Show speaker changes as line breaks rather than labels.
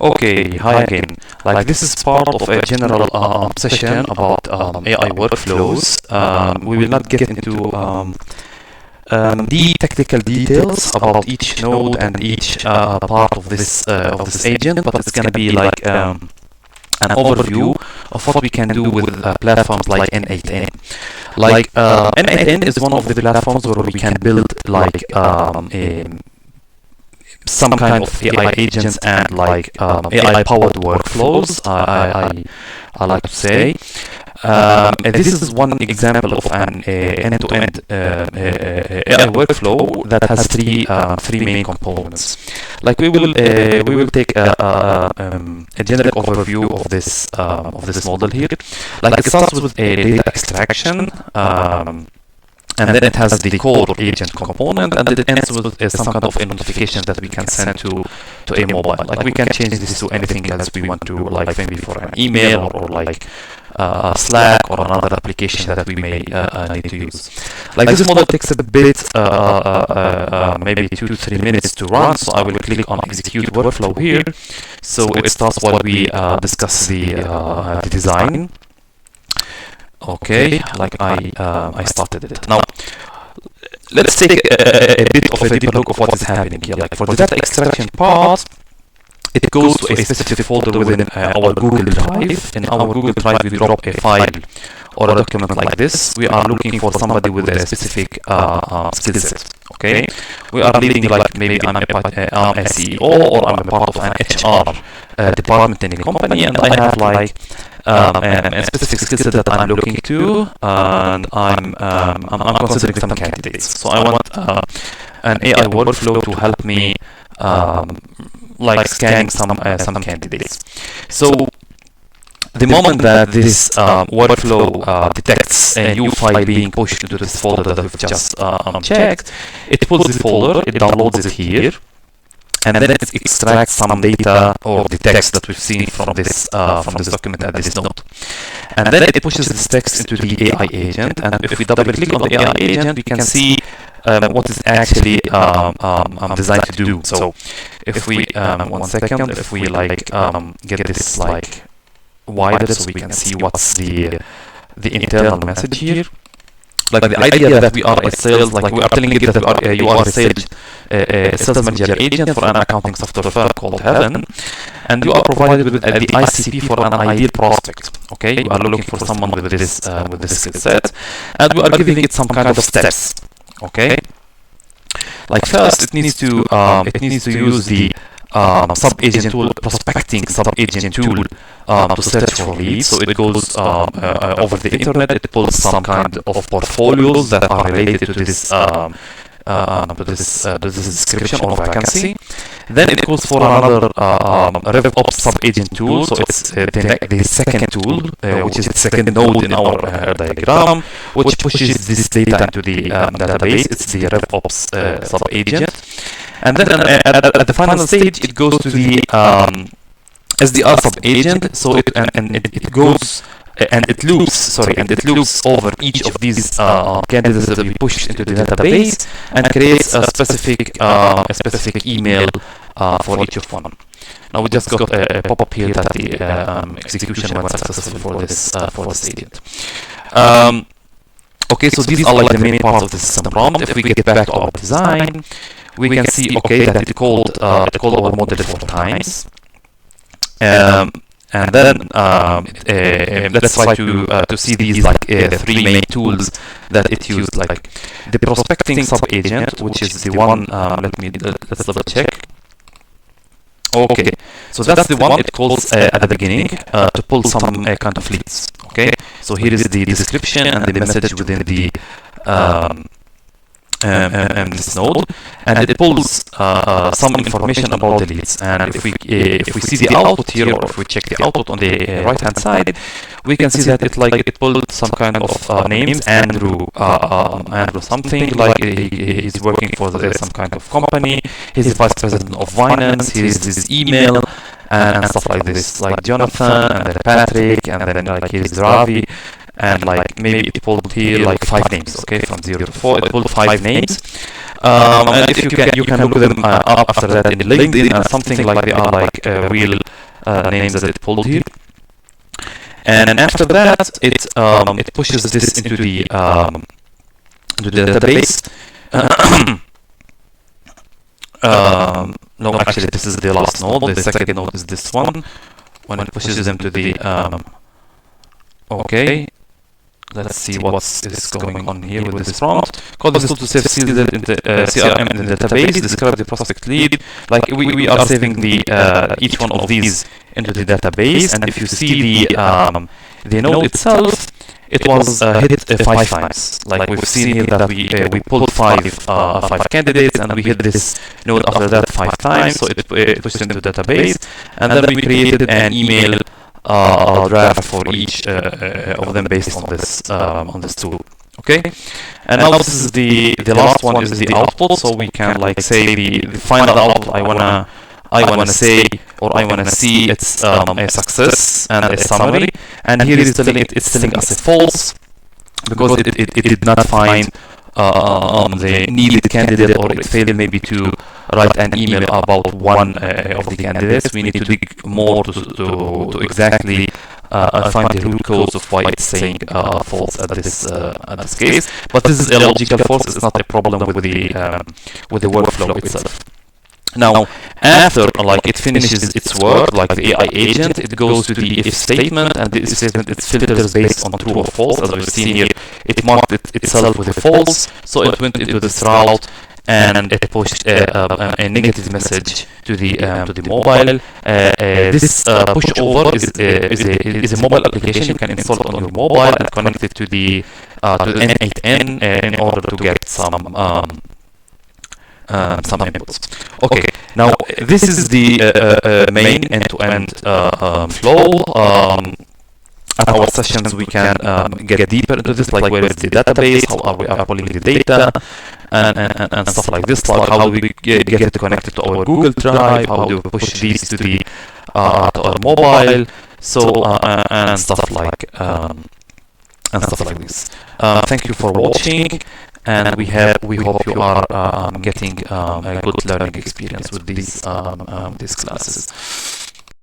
Okay, hi again. Like this is part of a general session about AI workflows. We will not get into the technical details about each node and each part of this agent, but it's going to be like an overview of what we can do with platforms like N8N. Like N8N is one of the platforms where we can build like some kind of AI agents and like AI-powered workflows, I like to say. This is one example of an end-to-end AI workflow that has three main components. Like we will take a generic overview of this model here. Like it starts with a data extraction. And then it has the core agent component, and it ends with some kind of a notification that we can send to a mobile. Like we can change this to anything else we want to, like maybe for an email or like Slack or another application that we may need to use. Like this model takes a bit, maybe 2 to 3 minutes to run, so I will click on execute workflow here. So it starts while we discuss the design. Okay, like I started it. Now, let's take a bit of a deeper look of what is happening here. Like for the data extraction part, it goes to a specific folder within our Google Drive. In our Google Drive, we drop a file or a document like this. We are looking for somebody with a specific skill set. Okay, we are leading like maybe I'm a CEO or I'm a part of an HR department in a company, and I have like a specific skill set that I'm looking to, and I'm considering some candidates. So I want an AI workflow to help me like scanning some candidates. So the moment that this workflow detects a new file being pushed into this folder that we've just checked, it pulls the folder, it downloads it here, and then it extracts some data or the text that we've seen from this document at this node. And then it pushes this text into the AI agent, and if we double click on the AI agent, we can see what is actually designed to do. So if we, 1 second, if we like get this like wider so we can see what's the internal message here. Like the idea that we are a sales, like we are telling it that you are a sales manager agent for an accounting software firm called Heaven, and you are provided with the ICP for an ideal prospect. Okay, you are looking for someone with this skill set, and we are giving it some kind of steps. Okay, like first it needs to use the sub-agent tool, prospecting sub-agent tool to search for leads. So it goes over the internet, it pulls some kind of portfolios that are related to this description or vacancy. Then it goes for another RevOps sub-agent tool. So it's the second tool, which is the second node in our diagram, which pushes this data into the database. It's the RevOps sub-agent. And then at the final stage, it goes to the SDR sub-agent. So it goes and it loops over each of these candidates that we push into the database and creates a specific email for each of them. Now we just got a pop-up here that the execution went successful for this agent. Okay, so these are like the main parts of the system prompt. If we get back to our design, we can see, okay, that it called our model 4 times. And then let's try to see these like 3 main tools that it used, like the prospecting sub-agent, which is the one, let's double check. Okay, so that's the one it calls at the beginning to pull some kind of leads. Okay, so here is the description and the message within the this node, and it pulls some information about the leads. And if we see the output here, or if we check the output on the right hand side, we can see that it pulled some kind of names. Andrew something, like he's working for some kind of company. He's the vice president of finance. Here's his email and stuff like this, like Jonathan and then Patrick and then like here's Ravi and like maybe it pulled here like 5 names, okay, from 0 to 4. It pulled 5 names, and if you can look them up after that in LinkedIn and something like they are like real names that it pulled here. And after that, it pushes this into the database. No, actually, this is the last node. The second node is this one. When it pushes them to the okay, let's see what is going on here with this prompt. Code this tool to save CRM in the database. Describe the prospect lead. Like we are saving the each one of these into the database, and if you see the node itself, it was hit 5 times. Like we've seen here that we pulled 5 candidates, and we hit this node after that 5 times. So it pushed into the database, and then we created an email draft for each of them based on this tool. Okay, and now this is the last one is the output. So we can like say the final output. I wanna say, or I wanna see it's a success and a summary, and here it's telling us a false because it did not find the needed candidate, or it failed maybe to write an email about one of the candidates. We need to dig more to exactly find the root cause of why it's saying false at this case. But this is a logical false. It's not a problem with the workflow itself. Now, after like it finishes its work, like the AI agent, it goes to the if statement, and the if statement it filters based on true or false. As we've seen here, it marked itself with a false, so it went into this route and it pushed a negative message to the mobile. This pushover is a mobile application you can install it on your mobile and connect it to the N8N in order to get some inputs. Okay, now this is the main end-to-end flow. At our sessions, we can get deeper into this, like where is the database, how are we pulling the data, and stuff like this, like how do we get it connected to our Google Drive, how do we push these to our mobile, so and stuff like this. Thank you for watching, and we hope you are getting a good learning experience with these classes.